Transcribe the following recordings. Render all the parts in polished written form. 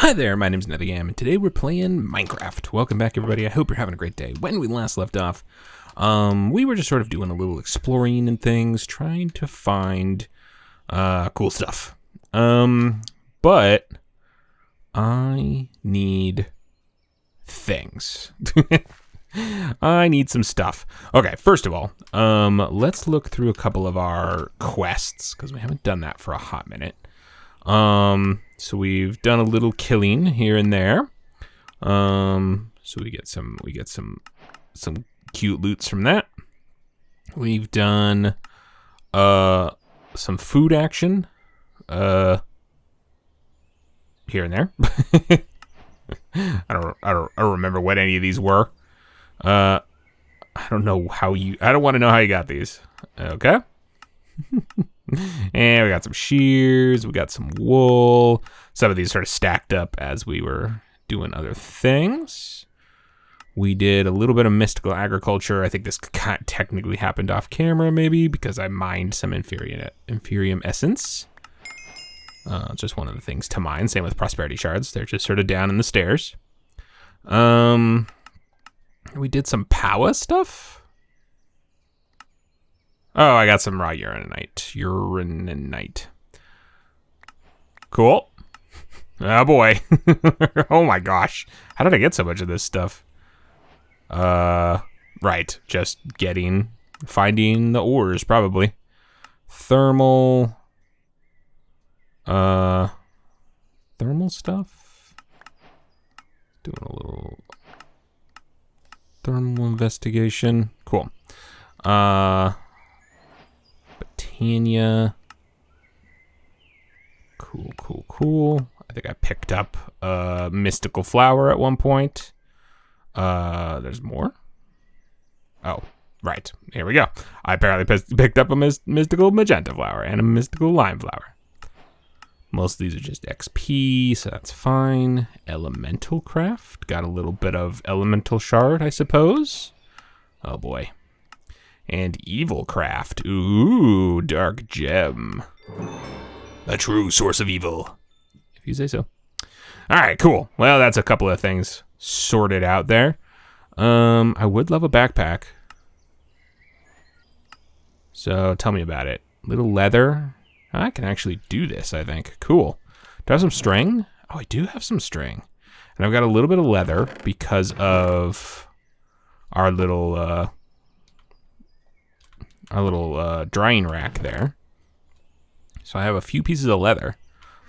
Hi there, my name's Nethergam, and today we're playing Minecraft. Welcome back, everybody. I hope you're having a great day. When we last left off, we were just sort of doing a little exploring and things, trying to find cool stuff. But I need things. I need some stuff. Okay, first of all, let's look through a couple of our quests, because we haven't done that for a hot minute. So we've done a little killing here and there. So we get some cute loots from that. We've done some food action here and there. I don't remember what any of these were. I don't know how you. I don't want to know how you got these. Okay. And we got some shears, we got some wool. Some of these sort of stacked up as we were doing other things. We did a little bit of mystical agriculture. I think this technically happened off camera, maybe, because I mined some inferium essence. Just one of the things to mine. Same with prosperity shards. They're just sort of down in the stairs. We did some power stuff. Oh, I got some raw uraninite. Cool. Oh boy. Oh my gosh. How did I get so much of this stuff? Right. Just finding the ores, probably. Thermal stuff. Doing a little thermal investigation. Cool. Tanya. Cool. I think I picked up a mystical flower at one point. There's more. Oh, right. Here we go. I apparently picked up a mystical magenta flower and a mystical lime flower. Most of these are just XP, so that's fine. Elemental craft. Got a little bit of elemental shard, I suppose. Oh boy. And evil craft. Ooh, dark gem. A true source of evil, if you say so. All right, cool. Well, that's a couple of things sorted out there. I would love a backpack. So tell me about it. Little leather. I can actually do this, I think. Cool. Do I have some string? Oh, I do have some string. And I've got a little bit of leather because of our little drying rack there. So I have a few pieces of leather.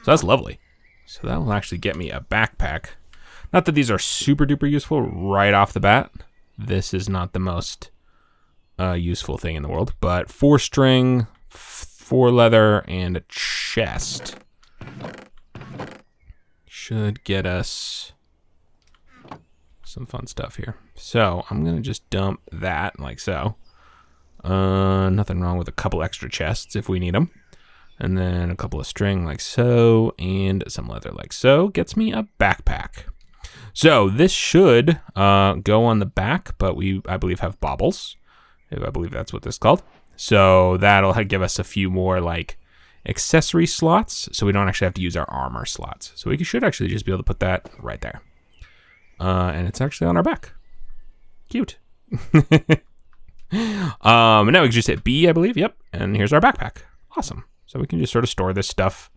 So that's lovely. So that will actually get me a backpack. Not that these are super duper useful right off the bat. This is not the most useful thing in the world. But 4 string, 4 leather, and a chest should get us some fun stuff here. So I'm going to just dump that like so. Nothing wrong with a couple extra chests if we need them. And then a couple of string like so, and some leather like so. Gets me a backpack. So this should go on the back, but I believe have baubles. I believe that's what this is called. So that'll give us a few more like accessory slots, so we don't actually have to use our armor slots. So we should actually just be able to put that right there. And it's actually on our back. Cute. Now we can just hit B, I believe. Yep. And here's our backpack. Awesome. So we can just sort of store this stuff,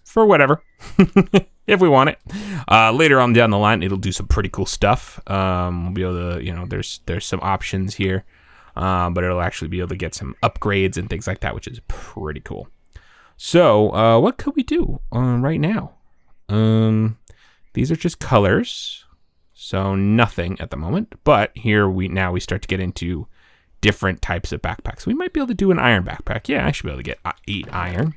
for whatever, if we want it. Later on down the line, it'll do some pretty cool stuff. We'll be able to, there's some options here, but it'll actually be able to get some upgrades and things like that, which is pretty cool. So what could we do right now? These are just colors. So nothing at the moment, but here we start to get into different types of backpacks. We might be able to do an iron backpack. Yeah, I should be able to get 8 iron.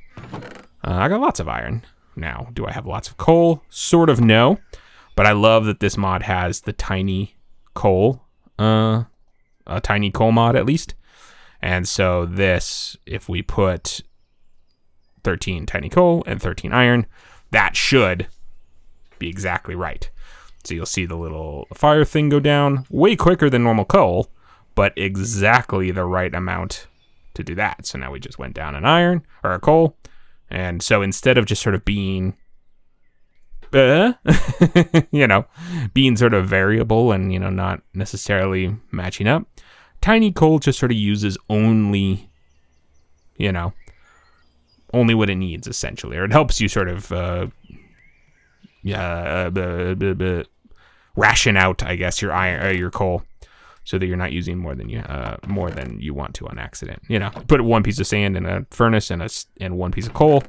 I got lots of iron. Now, do I have lots of coal? Sort of no, but I love that this mod has the tiny coal, a tiny coal mod at least. And so this, if we put 13 tiny coal and 13 iron, that should be exactly right. So you'll see the little fire thing go down way quicker than normal coal, but exactly the right amount to do that. So now we just went down an iron or a coal. And so instead of just sort of being you know, being sort of variable and, you know, not necessarily matching up. Tiny coal just sort of uses only, you know, only what it needs, essentially. Or it helps you sort of, ration out, I guess, your iron, your coal, so that you're not using more than you want to on accident. You know, put one piece of sand in a furnace and one piece of coal.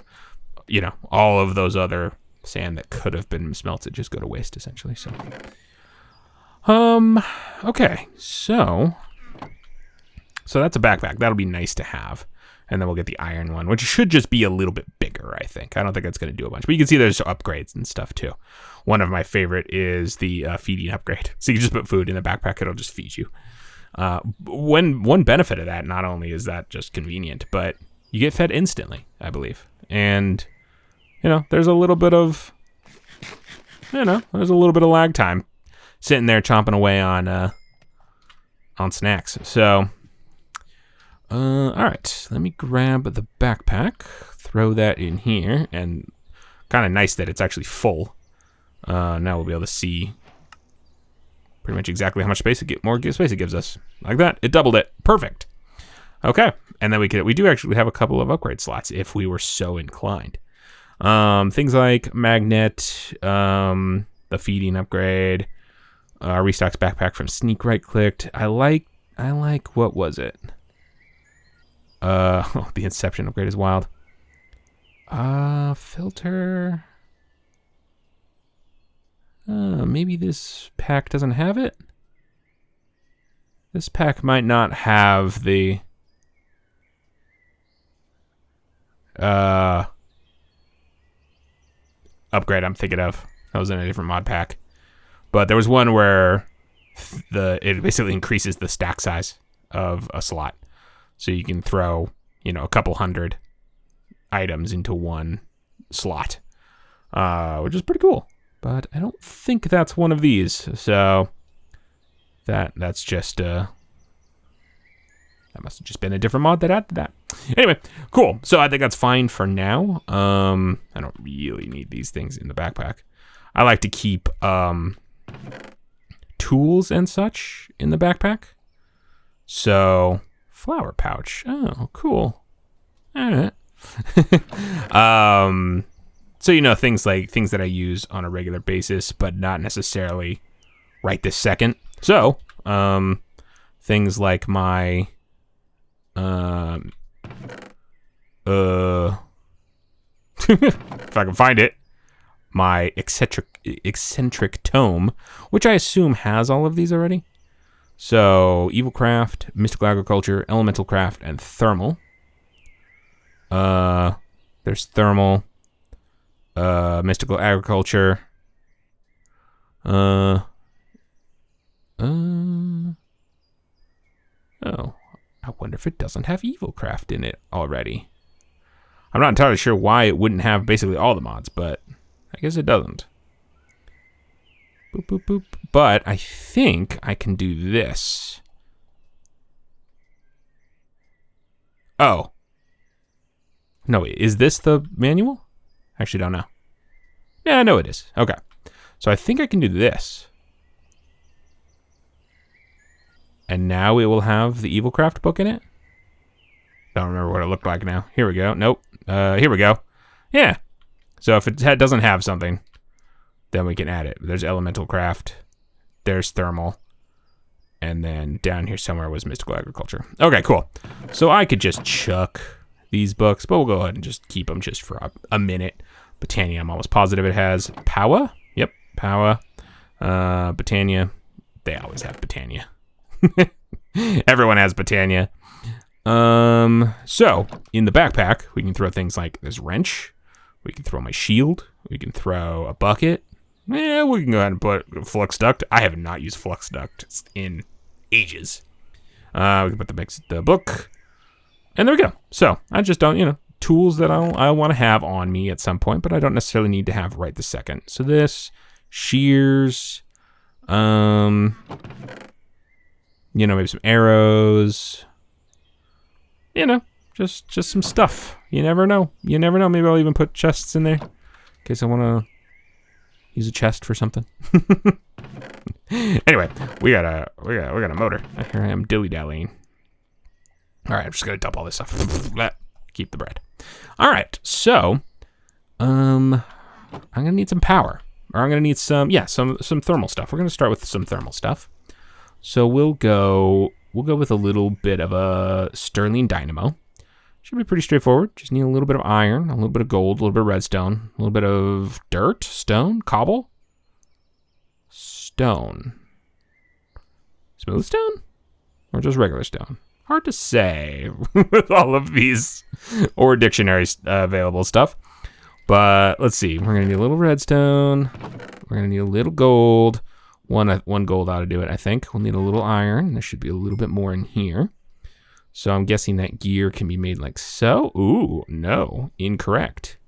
You know, all of those other sand that could have been smelted just go to waste, essentially. So, okay, so that's a backpack. That'll be nice to have. And then we'll get the iron one, which should just be a little bit bigger, I think. I don't think it's going to do a bunch. But you can see there's upgrades and stuff, too. One of my favorite is the feeding upgrade. So you just put food in the backpack. It'll just feed you. One benefit of that, not only is that just convenient, but you get fed instantly, I believe. And, you know, there's a little bit of lag time sitting there chomping away on snacks. So... all right, let me grab the backpack, throw that in here, and kind of nice that it's actually full. Now we'll be able to see pretty much exactly how much space more space it gives us. Like that, it doubled it. Perfect. Okay, and then we do actually have a couple of upgrade slots if we were so inclined. Things like magnet, the feeding upgrade, restocks backpack from sneak right clicked. I like what was it? The Inception upgrade is wild. Filter. Maybe this pack doesn't have it. This pack might not have the upgrade I'm thinking of. That was in a different mod pack. But there was one where it basically increases the stack size of a slot. So you can throw, you know, a couple hundred items into one slot, which is pretty cool. But I don't think that's one of these. So that's just that must have just been a different mod that added that. Anyway, cool. So I think that's fine for now. I don't really need these things in the backpack. I like to keep tools and such in the backpack. So. Flower pouch. Oh, cool. All right. So, you know, things that I use on a regular basis, but not necessarily right this second. So, things like my, if I can find it, my eccentric tome, which I assume has all of these already. So, Evil Craft, Mystical Agriculture, Elemental Craft, and Thermal. There's Thermal, Mystical Agriculture. Oh, I wonder if it doesn't have Evil Craft in it already. I'm not entirely sure why it wouldn't have basically all the mods, but I guess it doesn't. Boop, boop, boop. But I think I can do this. Oh. No, is this the manual? Actually, don't know. Yeah, no, it is. Okay. So I think I can do this. And now it will have the Evil Craft book in it. Don't remember what it looked like now. Here we go. Nope. Here we go. Yeah. So if it doesn't have something, then we can add it. There's Elemental Craft. There's Thermal. And then down here somewhere was Mystical Agriculture. Okay, cool. So I could just chuck these books, but we'll go ahead and just keep them just for a minute. Botania, I'm almost positive it has. Powa? Yep, Powa. Botania. They always have Botania. Everyone has Botania. So, in the backpack, we can throw things like this wrench. We can throw my shield. We can throw a bucket. Yeah, we can go ahead and put flux duct. I have not used flux duct in ages. We can put the book. And there we go. So, I just don't, tools that I want to have on me at some point, but I don't necessarily need to have right this second. So this, shears, maybe some arrows, just some stuff. You never know. Maybe I'll even put chests in there in case I want to Use a chest for something. Anyway, we got a motor. Here I am dilly-dallying. All right, I'm just gonna dump all this stuff. Keep the bread. All right, so I'm gonna need some power, or I'm gonna need some thermal stuff. We're gonna start with some thermal stuff. So we'll go with a little bit of a Stirling dynamo. Should be pretty straightforward. Just need a little bit of iron, a little bit of gold, a little bit of redstone, a little bit of dirt, stone, cobble, stone, smooth stone, or just regular stone. Hard to say with all of these or dictionary available stuff. But let's see. We're going to need a little redstone. We're going to need a little gold. One gold ought to do it, I think. We'll need a little iron. There should be a little bit more in here. So I'm guessing that gear can be made like so. Ooh, no. Incorrect.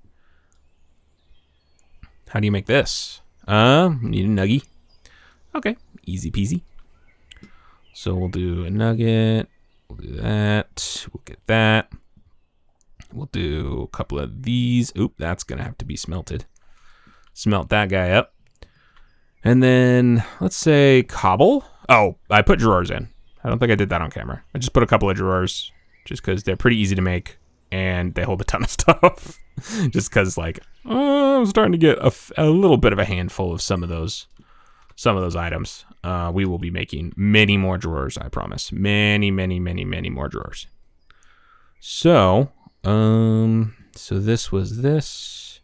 How do you make this? Need a nugget. Okay, easy peasy. So we'll do a nugget. We'll do that. We'll get that. We'll do a couple of these. Oop, that's going to have to be smelted. Smelt that guy up. And then, let's say cobble. Oh, I put drawers in. I don't think I did that on camera. I just put a couple of drawers just because they're pretty easy to make and they hold a ton of stuff. Just because, like, I'm starting to get a little bit of a handful of some of those items. We will be making many more drawers, I promise. Many, many, many, many more drawers. So, so this was this.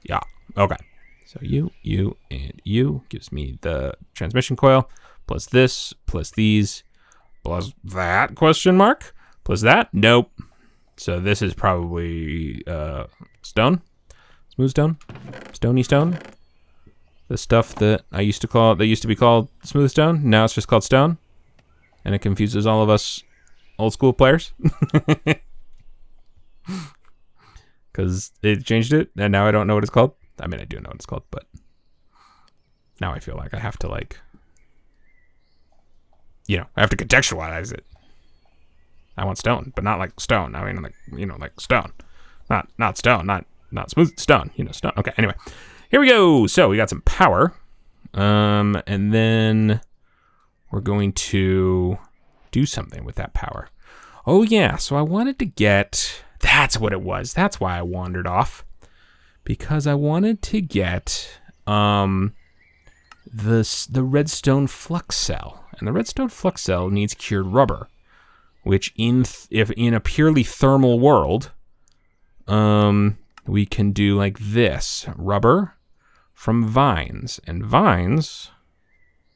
Yeah, okay. So you, and you gives me the transmission coil, plus this, plus these, plus that, question mark, plus that, nope. So this is probably stone, smooth stone, stony stone. The stuff that used to be called smooth stone, now it's just called stone. And it confuses all of us old school players. Because it changed it, and now I don't know what it's called. I mean, I do know what it's called, but now I feel like I have to, like, I have to contextualize it. I want stone, but not like stone. I mean, like, like stone. Not stone, not smooth stone, stone. Okay, anyway. Here we go. So we got some power. And then we're going to do something with that power. Oh, yeah. So I wanted to get... That's what it was. That's why I wandered off. Because I wanted to get the redstone flux cell. And the redstone flux cell needs cured rubber. Which if in a purely thermal world, we can do like this. Rubber from vines. And vines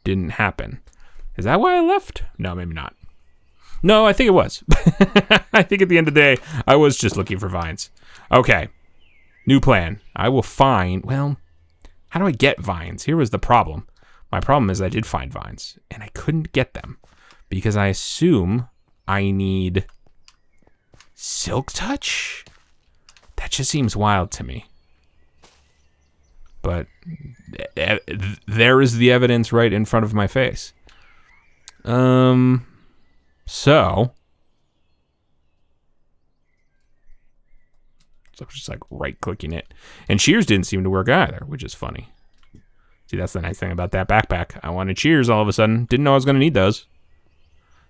didn't happen. Is that why I left? No, maybe not. No, I think it was. I think at the end of the day, I was just looking for vines. Okay. New plan. I will find... Well, how do I get vines? Here was the problem. My problem is I did find vines, and I couldn't get them. Because I assume I need silk touch? That just seems wild to me. But there is the evidence right in front of my face. So I'm just like right-clicking it. And shears didn't seem to work either, which is funny. See, that's the nice thing about that backpack. I wanted shears all of a sudden. Didn't know I was going to need those.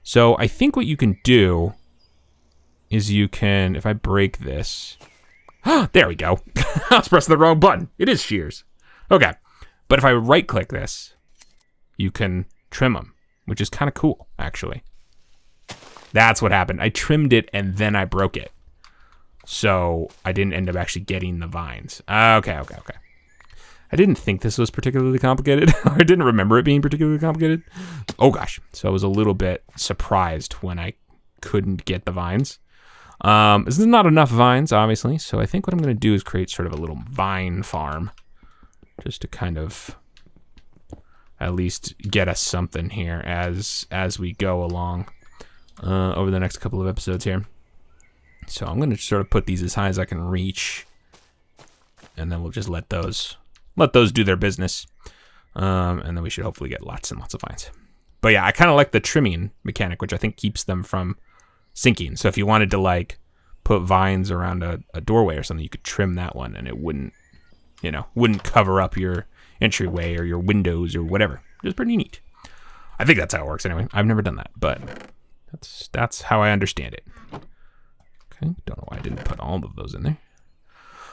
So I think what you can do is you can, if I break this... There we go. I was pressing the wrong button. It is shears. Okay. But if I right-click this, you can trim them, which is kind of cool, actually. That's what happened. I trimmed it and then I broke it. So I didn't end up actually getting the vines. Okay. I didn't think this was particularly complicated. I didn't remember it being particularly complicated. Oh gosh. So I was a little bit surprised when I couldn't get the vines. This is not enough vines, obviously. So I think what I'm going to do is create sort of a little vine farm. Just to kind of at least get us something here as we go along. Over the next couple of episodes here. So I'm going to sort of put these as high as I can reach. And then we'll just let those do their business. And then we should hopefully get lots and lots of vines. But yeah, I kind of like the trimming mechanic, which I think keeps them from sinking. So if you wanted to like put vines around a doorway or something, you could trim that one and it wouldn't, wouldn't cover up your entryway or your windows or whatever. It's pretty neat. I think that's how it works anyway. I've never done that, but that's how I understand it. Okay, don't know why I didn't put all of those in there.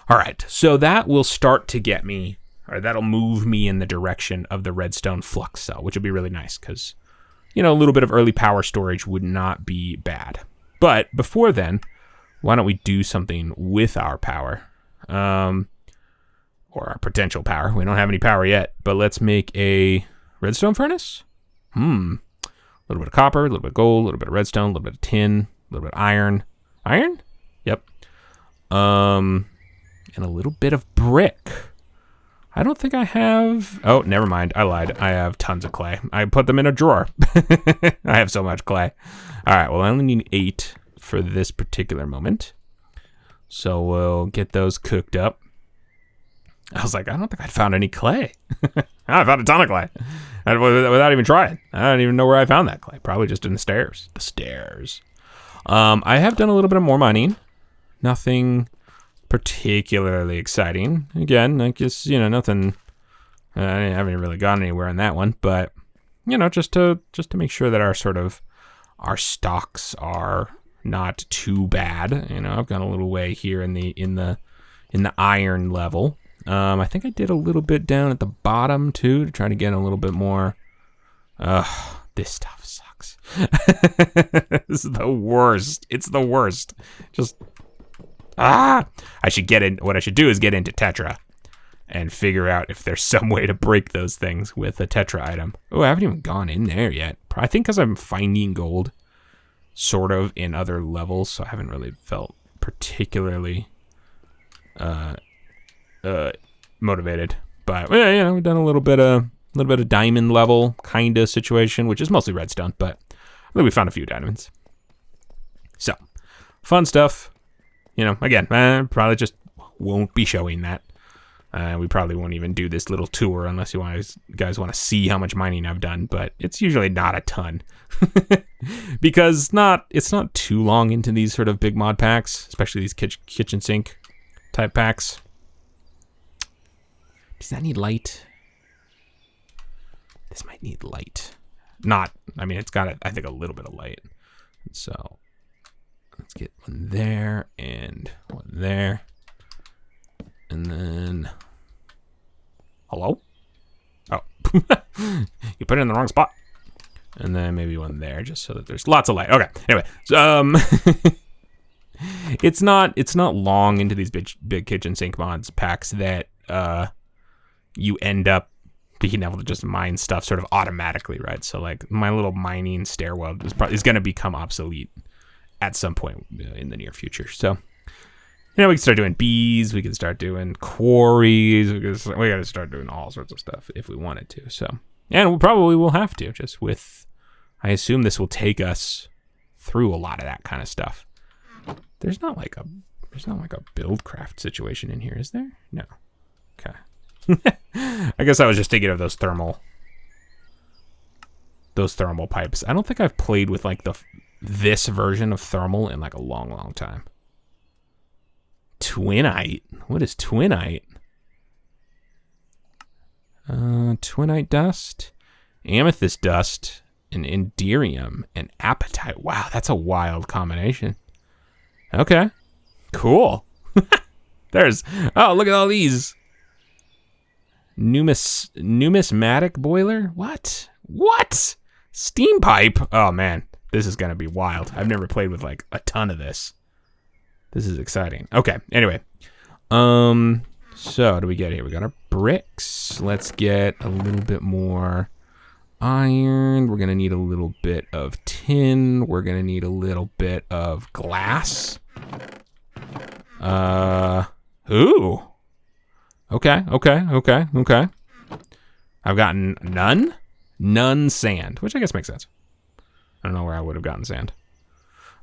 All right, so that will start to get me, or that'll move me in the direction of the redstone flux cell, which will be really nice because, a little bit of early power storage would not be bad. But before then, why don't we do something with our power, or our potential power? We don't have any power yet, but let's make a redstone furnace. A little bit of copper, a little bit of gold, a little bit of redstone, a little bit of tin, a little bit of iron. Iron? Yep. And a little bit of brick. I don't think I have... Oh, never mind. I lied. I have tons of clay. I put them in a drawer. I have so much clay. All right, well, I only need 8 for this particular moment. So we'll get those cooked up. I was like, I don't think I found any clay. I found a ton of clay. Without even trying. I don't even know where I found that clay. Probably just in the stairs. The stairs. I have done a little bit of more mining. Nothing particularly exciting. Again, I guess, nothing. I haven't really gone anywhere on that one, but just to make sure that our stocks are not too bad. I've gone a little way here in the iron level. I think I did a little bit down at the bottom too to try to get a little bit more. This stuff sucks. This is the worst. It's the worst. Just I should get in. What I should do is get into Tetra and figure out if there's some way to break those things with a Tetra item. Oh, I haven't even gone in there yet. I think because I'm finding gold sort of in other levels, so I haven't really felt particularly motivated. But we've done a little bit of diamond level kind of situation, which is mostly redstone, but I think we found a few diamonds. So fun stuff. Again, probably just won't be showing that. We probably won't even do this little tour unless you guys want to see how much mining I've done, but it's usually not a ton. Because it's not too long into these sort of big mod packs, especially these kitchen sink type packs. Does that need light? This might need light. It's got, I think, a little bit of light. So let's get one there and one there. And then, hello? Oh, you put it in the wrong spot. And then maybe one there just so that there's lots of light. Okay, anyway. So, it's not long into these big kitchen sink mods packs that you end up being able to just mine stuff sort of automatically, right? So like my little mining stairwell is going to become obsolete at some point in the near future. So, we can start doing bees, we can start doing quarries, we got to start doing all sorts of stuff if we wanted to. So, and we probably will have to, I assume this will take us through a lot of that kind of stuff. There's not like a build craft situation in here, is there? No. Okay. I guess I was just thinking of those thermal pipes. I don't think I've played with like this version of thermal in like a long time. Twinite. What is twinite? Twinite dust, amethyst dust, and inderium and apatite. Wow, that's a wild combination. Okay, cool. Oh, look at all these. Numismatic boiler? What? Steam pipe? Oh man, this is gonna be wild. I've never played with like a ton of this. This is exciting. Okay, anyway. So what do we get here? We got our bricks. Let's get a little bit more iron. We're gonna need a little bit of tin. We're gonna need a little bit of glass. Ooh. Okay. I've gotten none sand, which I guess makes sense. I don't know where I would have gotten sand.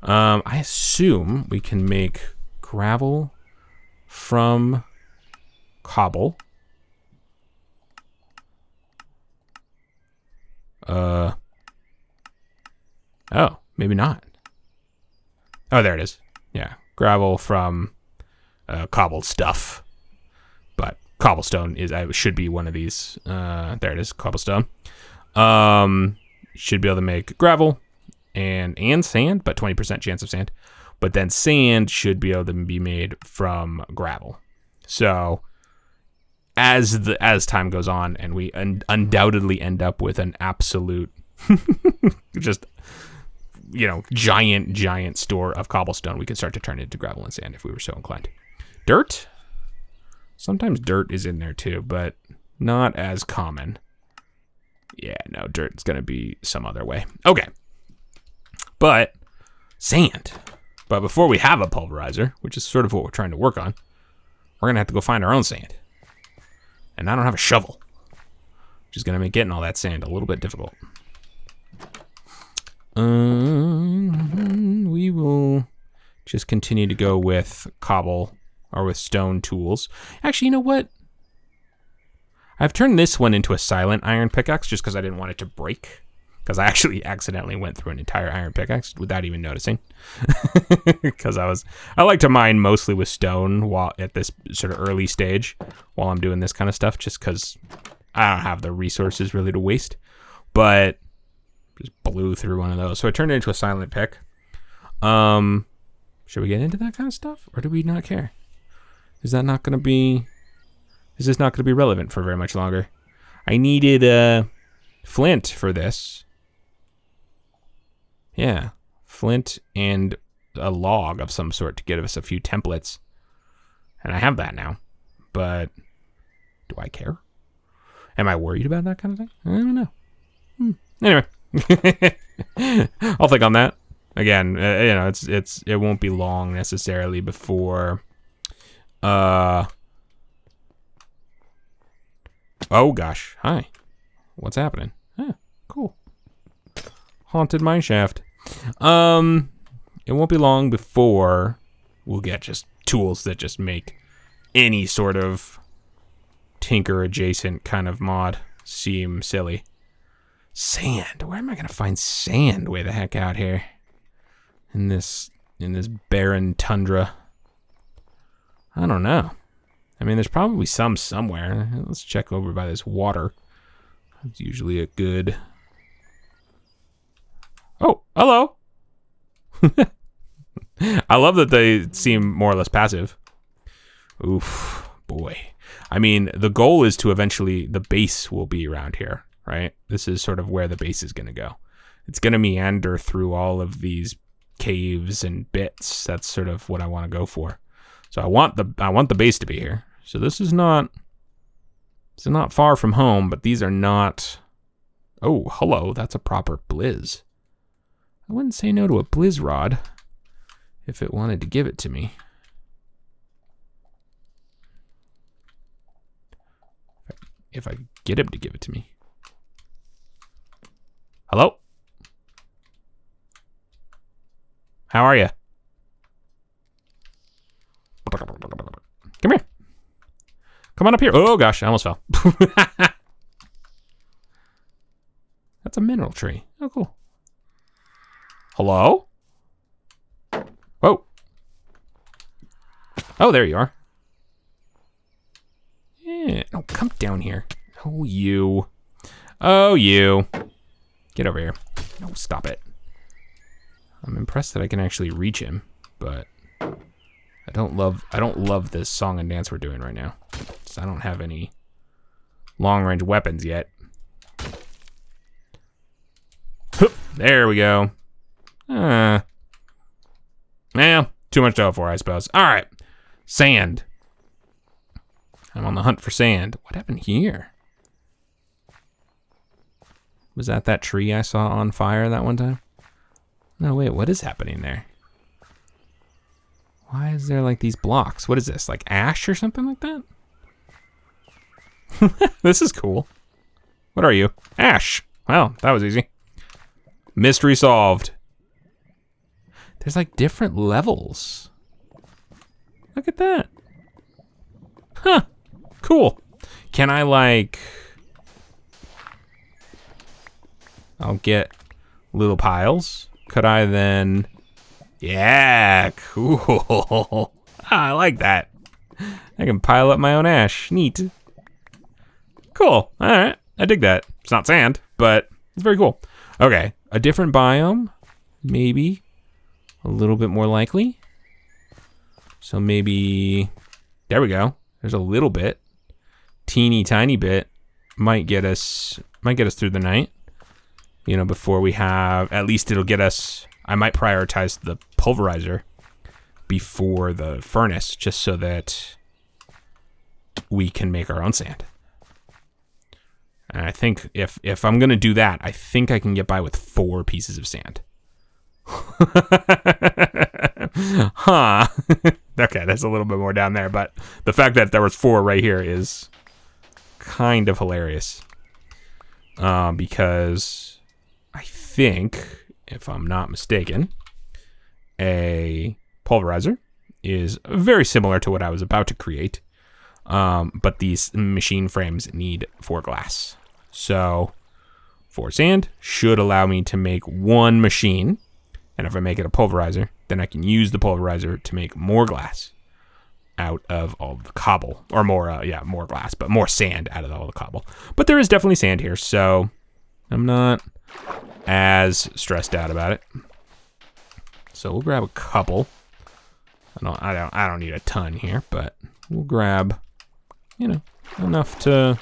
I assume we can make gravel from cobble. Oh, maybe not. Oh, there it is. Yeah, gravel from cobbled stuff. But cobblestone should be one of these. There it is, cobblestone. Should be able to make gravel and sand, but 20% chance of sand. But then sand should be able to be made from gravel. So as time goes on, and we undoubtedly end up with an absolute just giant store of cobblestone, we can start to turn it into gravel and sand if we were so inclined. Dirt? Sometimes dirt is in there too, but not as common. Yeah, no, dirt's gonna be some other way. Okay. But sand. But before we have a pulverizer, which is sort of what we're trying to work on, we're gonna have to go find our own sand. And I don't have a shovel, which is gonna make getting all that sand a little bit difficult. We will just continue to go with cobble or with stone tools. Actually, you know what? I've turned this one into a silent iron pickaxe just because I didn't want it to break. Because I actually accidentally went through an entire iron pickaxe without even noticing. Because I like to mine mostly with stone while at this sort of early stage while I'm doing this kind of stuff, just because I don't have the resources really to waste. But just blew through one of those. So I turned it into a silent pick. Should we get into that kind of stuff? Or do we not care? Is this not going to be relevant for very much longer? I needed flint for this. Yeah, flint and a log of some sort to give us a few templates. And I have that now. But do I care? Am I worried about that kind of thing? I don't know. Anyway. I'll think on that. Again, it won't be long necessarily before oh gosh. Hi. What's happening? Huh, cool. Haunted mineshaft. It won't be long before we'll get just tools that just make any sort of tinker adjacent kind of mod seem silly. Sand. Where am I gonna find sand way the heck out here? In this barren tundra. I don't know. I mean, there's probably some somewhere. Let's check over by this water. It's usually a good... Oh, hello. I love that they seem more or less passive. Oof, boy. I mean, the goal is to eventually, the base will be around here, right? This is sort of where the base is going to go. It's going to meander through all of these caves and bits. That's sort of what I want to go for. So I want the base to be here. So this is not far from home, but these are not... Oh, hello, that's a proper blizz. I wouldn't say no to a blizz rod if it wanted to give it to me. If I get him to give it to me. Hello? How are you? Come here. Come on up here. Oh gosh, I almost fell. That's a mineral tree. Oh, cool. Hello? Whoa. Oh, there you are. Yeah. Oh, come down here. Oh, you. Oh, you. Get over here. No, stop it. I'm impressed that I can actually reach him, but I don't love this song and dance we're doing right now. I don't have any long-range weapons yet. There we go. Well, too much to go for, I suppose. All right, sand. I'm on the hunt for sand. What happened here? Was that tree I saw on fire that one time? No, wait, what is happening there? Why is there like these blocks? What is this, like ash or something like that? This is cool. What are you? Ash. Well, that was easy. Mystery solved. There's like different levels. Look at that. Huh. Cool. Can I like... I'll get little piles. Could I then Yeah, cool. I like that. I can pile up my own ash. Neat. Cool. All right. I dig that. It's not sand, but it's very cool. Okay. A different biome. Maybe. A little bit more likely. So maybe... There we go. There's a little bit. Teeny tiny bit. Might get us through the night. You know, before we have... At least it'll get us... I might prioritize the pulverizer before the furnace, just so that we can make our own sand. And I think if I'm gonna do that, I think I can get by with 4 pieces of sand. Huh. Okay, that's a little bit more down there, but the fact that there was 4 right here is kind of hilarious. Because I think, if I'm not mistaken, a pulverizer is very similar to what I was about to create. But these machine frames need 4 glass. So 4 sand should allow me to make 1 machine. And if I make it a pulverizer, then I can use the pulverizer to make more glass out of all the cobble. Or more, more glass, but more sand out of all the cobble. But there is definitely sand here, so I'm not as stressed out about it. So we'll grab a couple. I don't need a ton here, but we'll grab, you know, enough to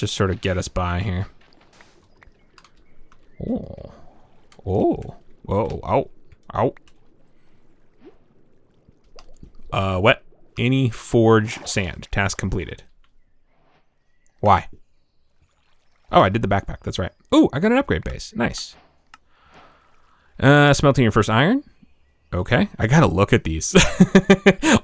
sort of get us by here. Oh, whoa, ow. What? Any forge sand. Task completed. Why? Oh, I did the backpack. That's right. Oh, I got an upgrade base. Nice. Smelting your first iron. Okay, I gotta look at these.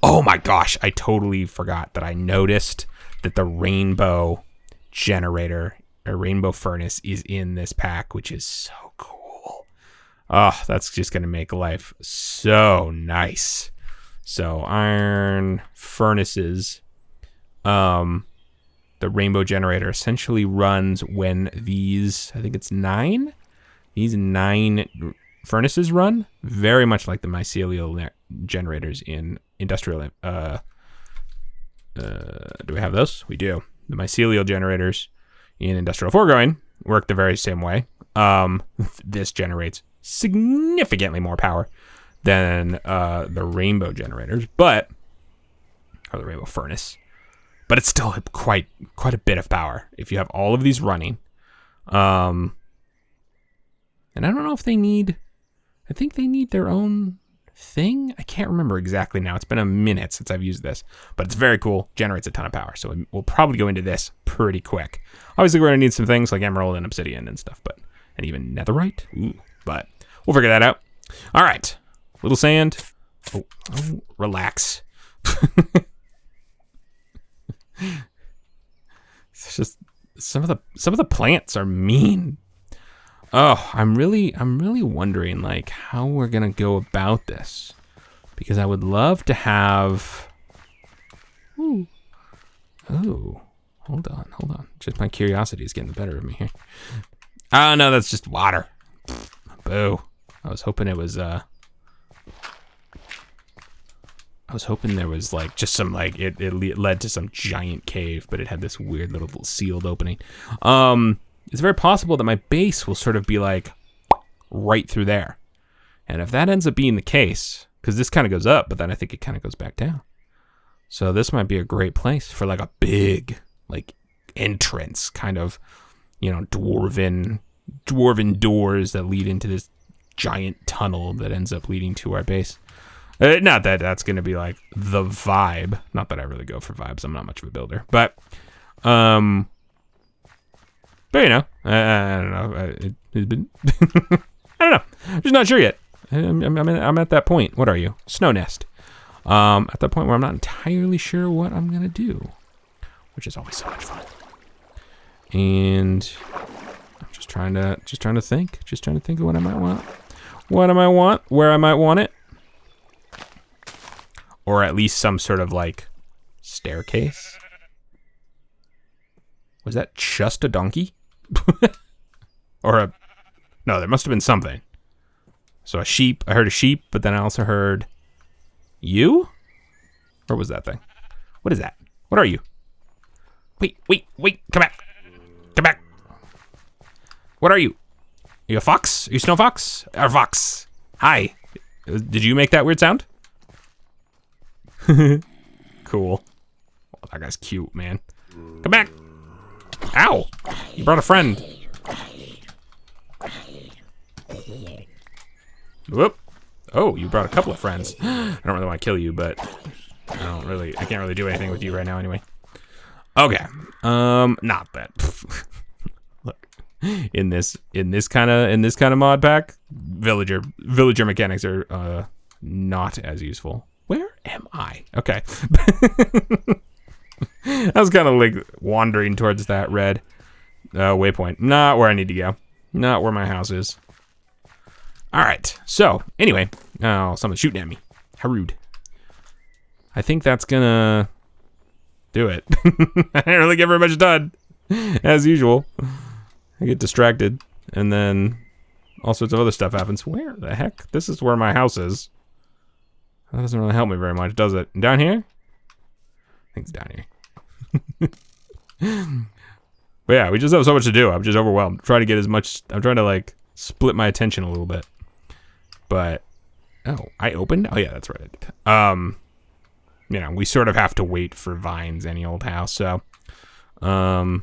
Oh my gosh, I totally forgot that I noticed that the rainbow generator, or rainbow furnace, is in this pack, which is so cool. Oh, that's just gonna make life so nice. So iron furnaces, the rainbow generator essentially runs when these, I think it's 9? These 9 furnaces run, very much like the mycelial generators in industrial. Do we have those? We do. The mycelial generators in industrial foregrowing work the very same way. This generates significantly more power than the rainbow generators, or the rainbow furnace. But it's still quite a bit of power if you have all of these running. And I don't know if they need. I think they need their own thing. I can't remember exactly now. It's been a minute since I've used this, but it's very cool. Generates a ton of power. So we'll probably go into this pretty quick. Obviously, we're going to need some things like emerald and obsidian and stuff, and even netherite. Ooh, but we'll figure that out. All right. Little sand. Oh, relax. It's just some of the plants are mean. Oh, I'm really wondering like how we're gonna go about this, because I would love to have. Ooh. Oh, hold on. Just my curiosity is getting the better of me here. Oh no, that's just water. Boo. I was hoping it was. I was hoping there was like just some like it led to some giant cave, but it had this weird little sealed opening. It's very possible that my base will sort of be like right through there. And if that ends up being the case, because this kind of goes up, but then I think it kind of goes back down. So this might be a great place for like a big like entrance, kind of, you know, dwarven doors that lead into this giant tunnel that ends up leading to our base. Not that that's going to be like the vibe. Not that I really go for vibes. I'm not much of a builder, but you know, I don't know. It's been I don't know. I'm just not sure yet. I'm at that point. What are you? Snow nest. At that point where I'm not entirely sure what I'm gonna do, which is always so much fun. And I'm just trying to think. Just trying to think of what I might want. What I might want. Where I might want it. Or at least some sort of like staircase. Was that just a donkey? Or no, there must have been something. So a sheep. I heard a sheep, but then I also heard you? Where was that thing? What is that? What are you? Wait. Come back. Come back. What are you? Are you a fox? Are you a snow fox? Or fox. Hi. Did you make that weird sound? Cool. Oh, that guy's cute, man. Come back. Ow. You brought a friend. Whoop. Oh, you brought a couple of friends. I don't really want to kill you, but I can't really do anything with you right now anyway. Okay. Not that. Look. In this kind of mod pack, villager mechanics are not as useful. Where am I? Okay. I was kind of like wandering towards that red waypoint. Not where I need to go. Not where my house is. All right. So anyway, someone's shooting at me. How rude. I think that's gonna do it. I didn't really get very much done, as usual. I get distracted, and then all sorts of other stuff happens. Where the heck? This is where my house is. That doesn't really help me very much, does it? Down here? I think it's down here. But yeah, we just have so much to do. I'm just overwhelmed. I'm trying to get as much. I'm trying to like split my attention a little bit. But I opened. Oh yeah, that's right. You know, we sort of have to wait for vines any old house. So, we're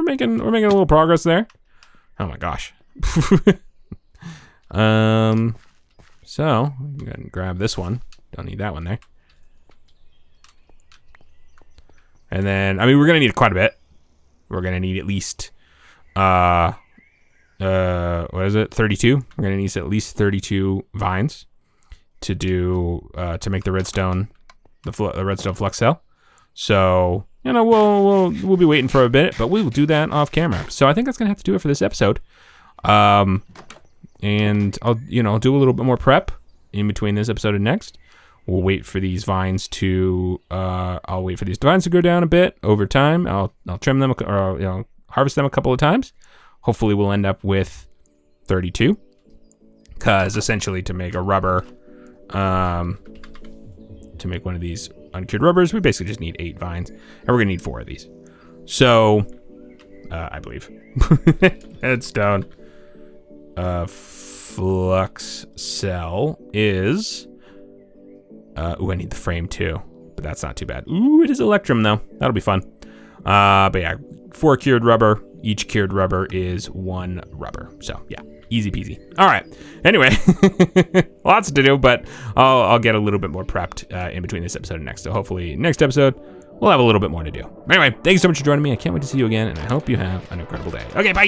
making a little progress there. Oh my gosh. So I'm gonna grab this one. Don't need that one there. And then, I mean, we're gonna need quite a bit. We're gonna need at least, what is it? 32. We're gonna need at least 32 vines to do, to make the redstone, the redstone flux cell. So, you know, we'll be waiting for a bit, but we will do that off camera. So I think that's gonna have to do it for this episode. And I'll do a little bit more prep in between this episode and next. We'll wait for these vines to, I'll wait for these vines to go down a bit over time. I'll trim them, or, harvest them a couple of times. Hopefully we'll end up with 32. Cause essentially to make a rubber, to make one of these uncured rubbers, we basically just need 8 vines, and we're gonna need 4 of these. So, I believe. Headstone, flux cell is, ooh, I need the frame too, but that's not too bad. Ooh, it is electrum though. That'll be fun. But yeah, 4 cured rubber. Each cured rubber is 1 rubber. So yeah, easy peasy. All right. Anyway, lots to do, but I'll get a little bit more prepped in between this episode and next. So hopefully next episode, we'll have a little bit more to do. Anyway, thank you so much for joining me. I can't wait to see you again, and I hope you have an incredible day. Okay, bye.